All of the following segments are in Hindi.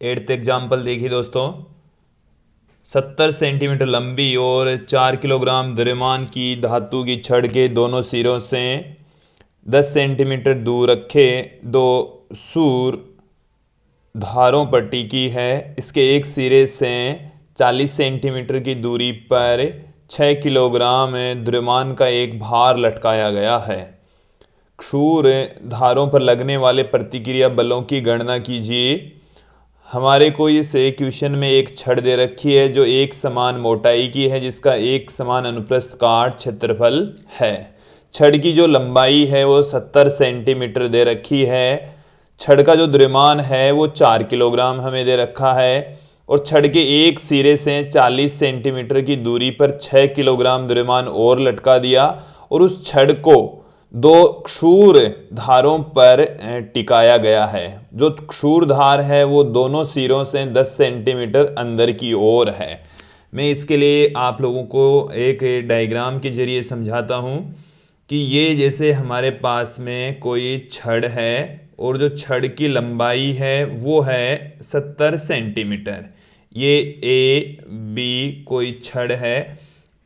8th एग्जाम्पल देखिए दोस्तों। 70 सेंटीमीटर लंबी और 4 किलोग्राम द्रव्यमान की धातु की छड़ के दोनों सिरों से 10 सेंटीमीटर दूर रखे दो सूर धारों पर टिकी है। इसके एक सिरे से 40 सेंटीमीटर की दूरी पर 6 किलोग्राम द्रव्यमान का एक भार लटकाया गया है। क्षूर धारों पर लगने वाले प्रतिक्रिया बलों की गणना कीजिए। हमारे को इस क्वेश्चन में एक छड़ दे रखी है जो एक समान मोटाई की है, जिसका एक समान अनुप्रस्थ काट क्षेत्रफल है। छड़ की जो लंबाई है वो 70 सेंटीमीटर दे रखी है। छड़ का जो द्रव्यमान है वो 4 किलोग्राम हमें दे रखा है और छड़ के एक सिरे से 40 सेंटीमीटर की दूरी पर 6 किलोग्राम द्रव्यमान और लटका दिया और उस छड़ को दो क्षूर धारों पर टिकाया गया है। जो क्षूर धार है वो दोनों सिरों से 10 सेंटीमीटर अंदर की ओर है। मैं इसके लिए आप लोगों को एक डायग्राम के जरिए समझाता हूं कि ये जैसे हमारे पास में कोई छड़ है और जो छड़ की लंबाई है वो है 70 सेंटीमीटर। ये ए बी कोई छड़ है।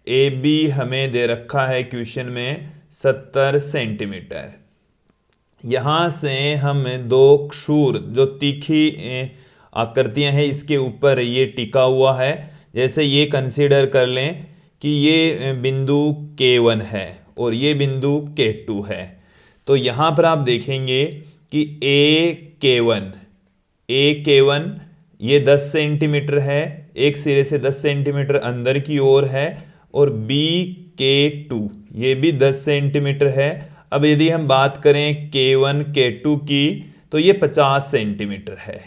ए बी हमें दे रखा है क्वेश्चन में 70 सेंटीमीटर। यहां से हम दो क्षूर जो तीखी आकृतियां हैं इसके ऊपर ये टिका हुआ है। जैसे ये कंसीडर कर लें कि ये बिंदु K1 है और ये बिंदु K2 है। तो यहां पर आप देखेंगे कि ए K1 ये 10 सेंटीमीटर है, एक सिरे से 10 सेंटीमीटर अंदर की ओर है, और बी K2 ये भी 10 सेंटीमीटर है। अब यदि हम बात करें K1 K2 की तो ये 50 सेंटीमीटर है,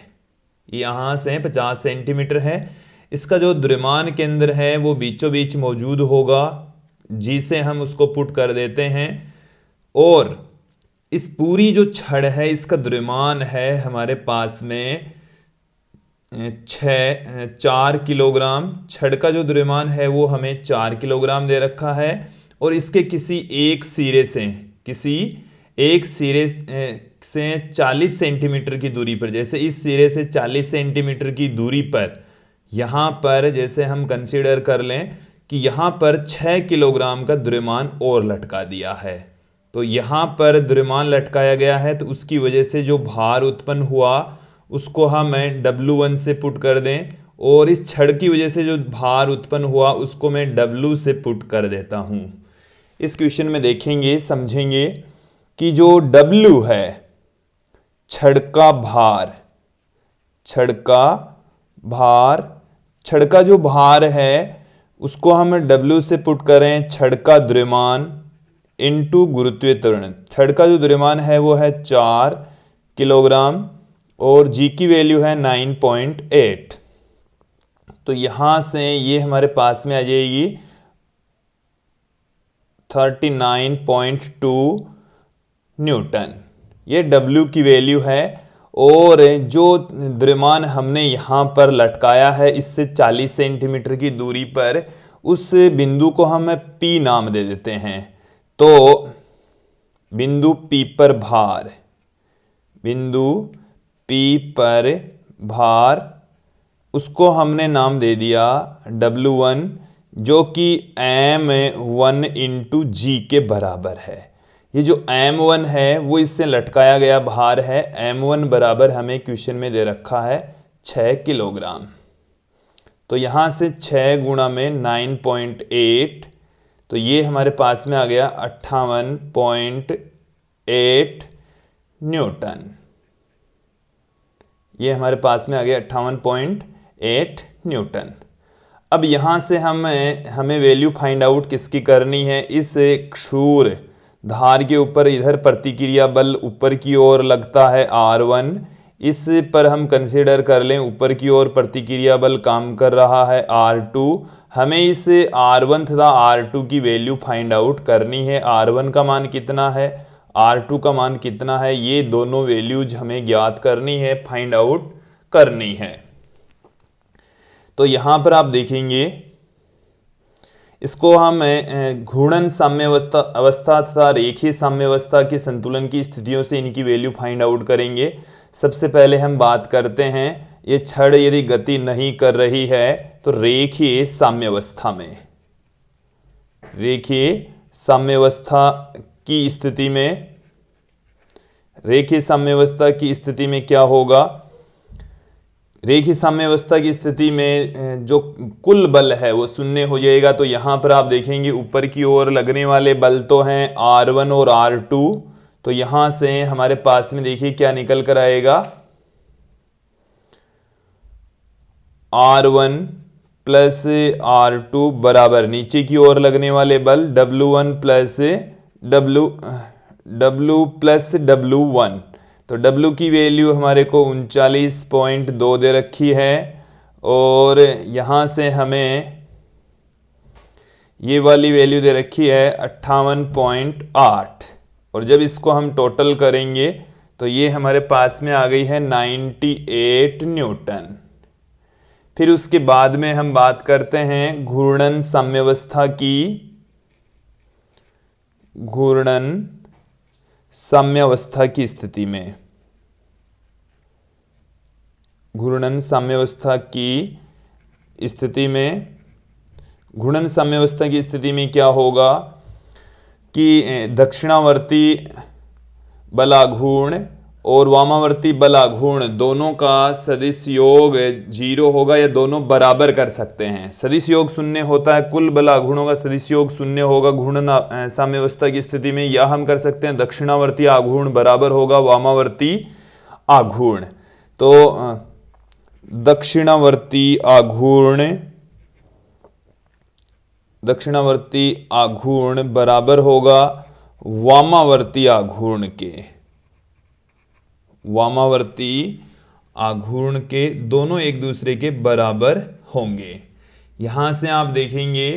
यहां से 50 सेंटीमीटर है। इसका जो द्रव्यमान केंद्र है वो बीचों बीच मौजूद होगा, जिसे हम उसको पुट कर देते हैं। और इस पूरी जो छड़ है इसका द्रव्यमान है हमारे पास में 4 किलोग्राम। छड़ का जो द्रव्यमान है वो हमें 4 किलोग्राम दे रखा है और इसके किसी एक सिरे से 40 सेंटीमीटर की दूरी पर, जैसे इस सिरे से 40 सेंटीमीटर की दूरी पर यहां पर जैसे हम कंसीडर कर लें कि यहां पर 6 किलोग्राम का द्रव्यमान और लटका दिया है। तो यहां पर द्रव्यमान लटकाया गया है तो उसकी वजह से जो भार उत्पन्न हुआ उसको हम W1 से पुट कर दें, और इस छड़ की वजह से जो भार उत्पन्न हुआ उसको मैं W से पुट कर देता हूं। इस क्वेश्चन में देखेंगे, समझेंगे कि जो W है छड़ का जो भार है उसको हम W से पुट करें छड़ का द्रव्यमान इनटू गुरुत्वीय त्वरण। छड़ का जो द्रव्यमान है वो है 4 किलोग्राम और G की वैल्यू है 9.8। तो यहां से ये हमारे पास में आ जाएगी 39.2 न्यूटन। ये W की वैल्यू है। और जो द्रव्यमान हमने यहां पर लटकाया है इससे 40 सेंटीमीटर की दूरी पर, उस बिंदु को हम P नाम दे देते हैं। तो बिंदु P पर भार उसको हमने नाम दे दिया W1, जो कि M1 इंटू G के बराबर है। ये जो M1 है वो इससे लटकाया गया भार है। M1 बराबर हमें क्वेश्चन में दे रखा है 6 किलोग्राम। तो यहां से 6 गुणा में 9.8, तो ये हमारे पास में आ गया 58.8 न्यूटन। ये हमारे पास में आ गया 58.8 न्यूटन। अब यहां से हमें वैल्यू फाइंड आउट किसकी करनी है? इस क्षूर धार के ऊपर इधर प्रतिक्रिया बल ऊपर की ओर लगता है R1, इस पर हम कंसीडर कर लें ऊपर की ओर प्रतिक्रिया बल काम कर रहा है R2। हमें इस R1 तथा R2 की वैल्यू फाइंड आउट करनी है। R1 का मान कितना है, R2 का मान कितना है, ये दोनों वैल्यूज हमें ज्ञात करनी है, फाइंड आउट करनी है। तो यहां पर आप देखेंगे इसको हम घूर्णन साम्यावस्था तथा रेखीय साम्यावस्था के संतुलन की स्थितियों से इनकी वैल्यू फाइंड आउट करेंगे। सबसे पहले हम बात करते हैं ये छड़ यदि गति नहीं कर रही है तो रेखीय साम्यावस्था में, रेखीय साम्यावस्था की स्थिति में, रेखीय साम्यावस्था की स्थिति में क्या होगा? रेखीय साम्यावस्था की स्थिति में जो कुल बल है वो शून्य हो जाएगा। तो यहां पर आप देखेंगे ऊपर की ओर लगने वाले बल तो हैं R1 और R2, तो यहां से हमारे पास में देखिए क्या निकल कर आएगा, R1 प्लस R2 बराबर नीचे की ओर लगने वाले बल W1 plus W plus W1। तो W की वैल्यू हमारे को 39.2 दे रखी है और यहां से हमें ये वाली वैल्यू दे रखी है 58.8, और जब इसको हम टोटल करेंगे तो ये हमारे पास में आ गई है 98 न्यूटन। फिर उसके बाद में हम बात करते हैं घूर्णन साम्यावस्था की। घूर्णन साम्यावस्था की स्थिति में, घूर्णन साम्यावस्था की स्थिति में, घूर्णन साम्यावस्था की स्थिति में क्या होगा कि दक्षिणावर्ती बलाघूर्ण और वामावर्ती बलाघूर्ण दोनों का सदिश योग 0 होगा या दोनों बराबर कर सकते हैं। सदिश योग शून्य होता है, कुल बलाघूर्णों का सदिश योग शून्य होगा घूर्णन साम्यावस्था की स्थिति में, या हम कर सकते हैं दक्षिणावर्ती आघूर्ण बराबर होगा वामावर्ती आघूर्ण। तो दक्षिणावर्ती आघूर्ण बराबर होगा वामावर्ती आघूर्ण के, वामावर्ती आघूर्ण के दोनों एक दूसरे के बराबर होंगे। यहां से आप देखेंगे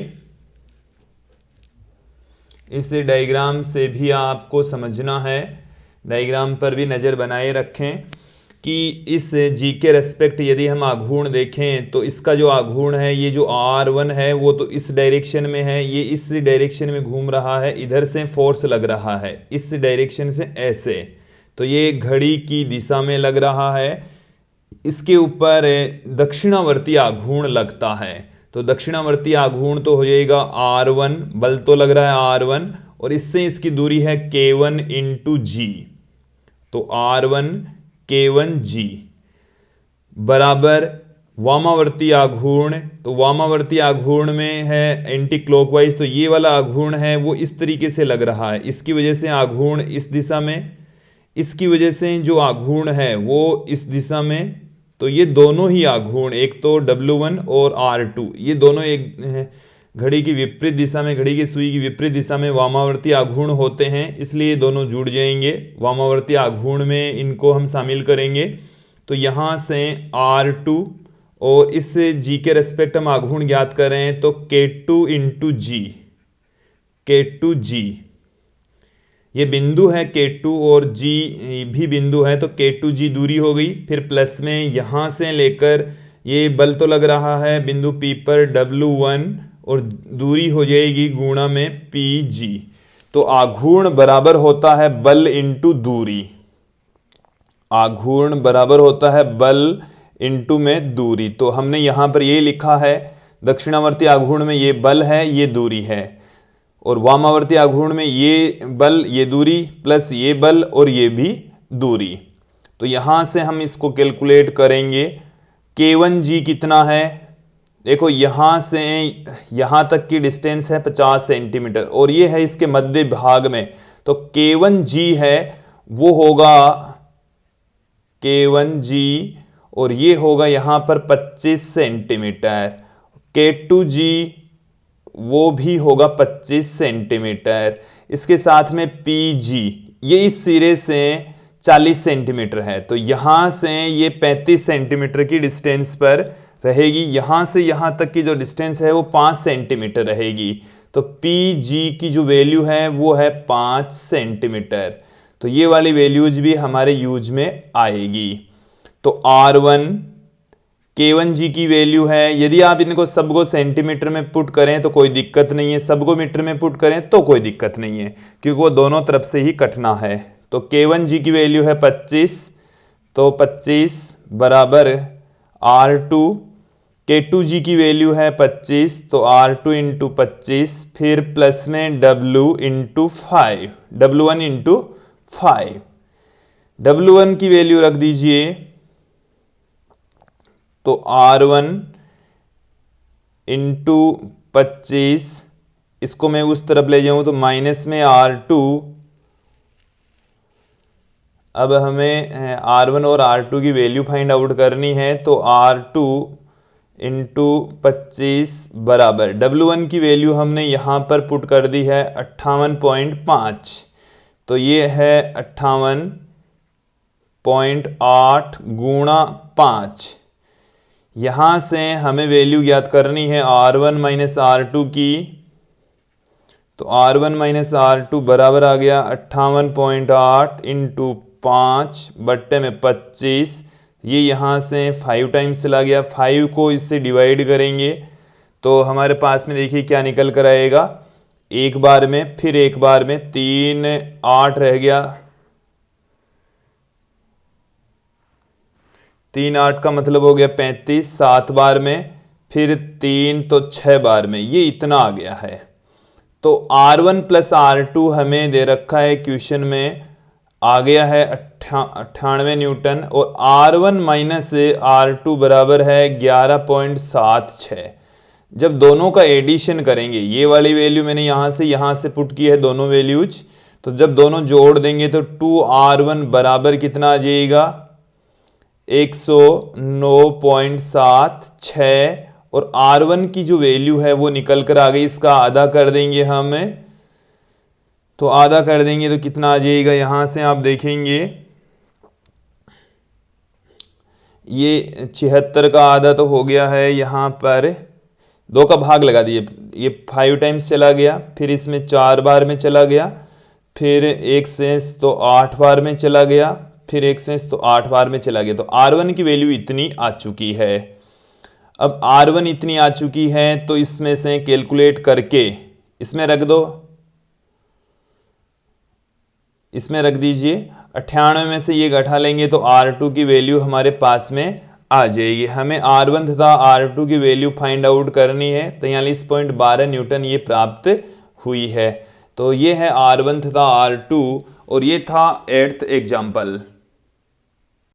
इस डायग्राम से भी आपको समझना है, डायग्राम पर भी नजर बनाए रखें कि इस जी के रेस्पेक्ट यदि हम आघूर्ण देखें तो इसका जो आघूर्ण है ये जो R1 है वो तो इस डायरेक्शन में है, ये इस डायरेक्शन में घूम रहा है, इधर से फोर्स लग रहा है इस डायरेक्शन से ऐसे, तो ये घड़ी की दिशा में लग रहा है, इसके ऊपर दक्षिणावर्ती आघूर्ण लगता है। तो दक्षिणावर्ती आघूर्ण तो हो जाएगा R1, बल तो लग रहा है R1 और इससे इसकी दूरी है K1 इंटू जी, तो R1 K1 जी बराबर वामावर्ती आघूर्ण, तो वामावर्ती आघूर्ण में है एंटी क्लॉकवाइज, तो ये वाला आघूर्ण है वो इस तरीके से लग रहा है, इसकी वजह से आघूर्ण इस दिशा में, इसकी वजह से जो आघूर्ण है वो इस दिशा में, तो ये दोनों ही आघूर्ण, एक तो W1 और R2, ये दोनों एक घड़ी की विपरीत दिशा में, घड़ी की सुई की विपरीत दिशा में वामावर्ती आघूर्ण होते हैं, इसलिए दोनों जुड़ जाएंगे वामावर्ती आघूर्ण में, इनको हम शामिल करेंगे। तो यहां से R2 और इस G के रेस्पेक्ट हम आघूर्ण ज्ञात कर रहे हैं, तो K2 इंटू जी, K2G ये बिंदु है K2 और G भी बिंदु है, तो K2G दूरी हो गई। फिर प्लस में यहां से लेकर ये बल तो लग रहा है बिंदु P पर W1 और दूरी हो जाएगी गुणा में PG, तो आघूर्ण बराबर होता है बल इंटू दूरी, आघूर्ण बराबर होता है बल इंटू में दूरी। तो हमने यहां पर ये लिखा है दक्षिणावर्ती आघूर्ण में ये बल है ये दूरी है, और वामावर्ती आघूर्ण में ये बल ये दूरी प्लस ये बल और ये भी दूरी। तो यहां से हम इसको कैलकुलेट करेंगे, K1G कितना है, देखो यहां से यहां तक की डिस्टेंस है 50 सेंटीमीटर और ये है इसके मध्य भाग में, तो K1G है वो होगा K1G और ये होगा यहां पर 25 सेंटीमीटर, K2G वो भी होगा 25 सेंटीमीटर, इसके साथ में PG ये इस सिरे से 40 सेंटीमीटर है, तो यहां से ये 35 सेंटीमीटर की डिस्टेंस पर रहेगी, यहां से यहां तक की जो डिस्टेंस है वो 5 सेंटीमीटर रहेगी, तो PG की जो वैल्यू है वो है 5 सेंटीमीटर। तो ये वाली वैल्यूज भी हमारे यूज में आएगी। तो R1 K1G की वैल्यू है, यदि आप इनको सबको सेंटीमीटर में पुट करें तो कोई दिक्कत नहीं है, सबको मीटर में पुट करें तो कोई दिक्कत नहीं है क्योंकि वो दोनों तरफ से ही कटना है। तो K1G की वैल्यू है 25, तो 25 बराबर R2 K2G की वैल्यू है 25, तो R2 इंटू 25, फिर प्लस में W into 5, W1 into 5। W1 की वैल्यू रख दीजिए, तो R1 इंटू 25, इसको मैं उस तरफ ले जाऊं तो माइनस में R2। अब हमें R1 और R2 की वैल्यू फाइंड आउट करनी है, तो R2 इंटू 25 बराबर W1 की वैल्यू हमने यहां पर पुट कर दी है 58.5, तो ये है 58.8 गुणा 5। यहां से हमें वैल्यू ज्ञात करनी है R1 माइनस R2 की, तो R1 माइनस R2 बराबर आ गया 58.8 इंटू 5 बट्टे में 25। ये यहाँ से 5 टाइम्स चला गया, 5 को इससे डिवाइड करेंगे तो हमारे पास में देखिए क्या निकल कर आएगा, एक बार में फिर एक बार में 3 8 रह गया, 3 8 का मतलब हो गया 35, 7 बार में फिर 3 तो 6 बार में, ये इतना आ गया है। तो R1 प्लस R2 हमें दे रखा है क्वेश्चन में, आ गया है 98 न्यूटन, और R1 माइनस R2 बराबर है 11.76। जब दोनों का एडिशन करेंगे, ये वाली वैल्यू मैंने यहां से पुट की है दोनों वैल्यूज, तो जब दोनों जोड़ देंगे तो 2R1 बराबर कितना आ जाएगा 109.76, और R1 की जो वैल्यू है वो निकल कर आ गई, इसका आधा कर देंगे हम, तो आधा कर देंगे तो कितना आ जाएगा, यहां से आप देखेंगे ये 76 का आधा तो हो गया है, यहां पर 2 का भाग लगा दिए, ये 5 टाइम्स चला गया, फिर इसमें 4 बार में चला गया, फिर 1 शेष तो 8 बार में चला गया, फिर 1 शेष तो 8 बार में चला गया, तो R1 की वैल्यू इतनी आ चुकी है। अब R1 इतनी आ चुकी है तो इसमें से कैलकुलेट करके इसमें रख दो, इसमें रख दीजिए, 98 में से ये घटा लेंगे तो R2 की वैल्यू हमारे पास में आ जाएगी। हमें R1 तथा R2 की वैल्यू फाइंड आउट करनी है, 43.12 न्यूटन ये प्राप्त हुई है। तो ये है R1 तथा R2 और ये था 8th एग्जाम्पल।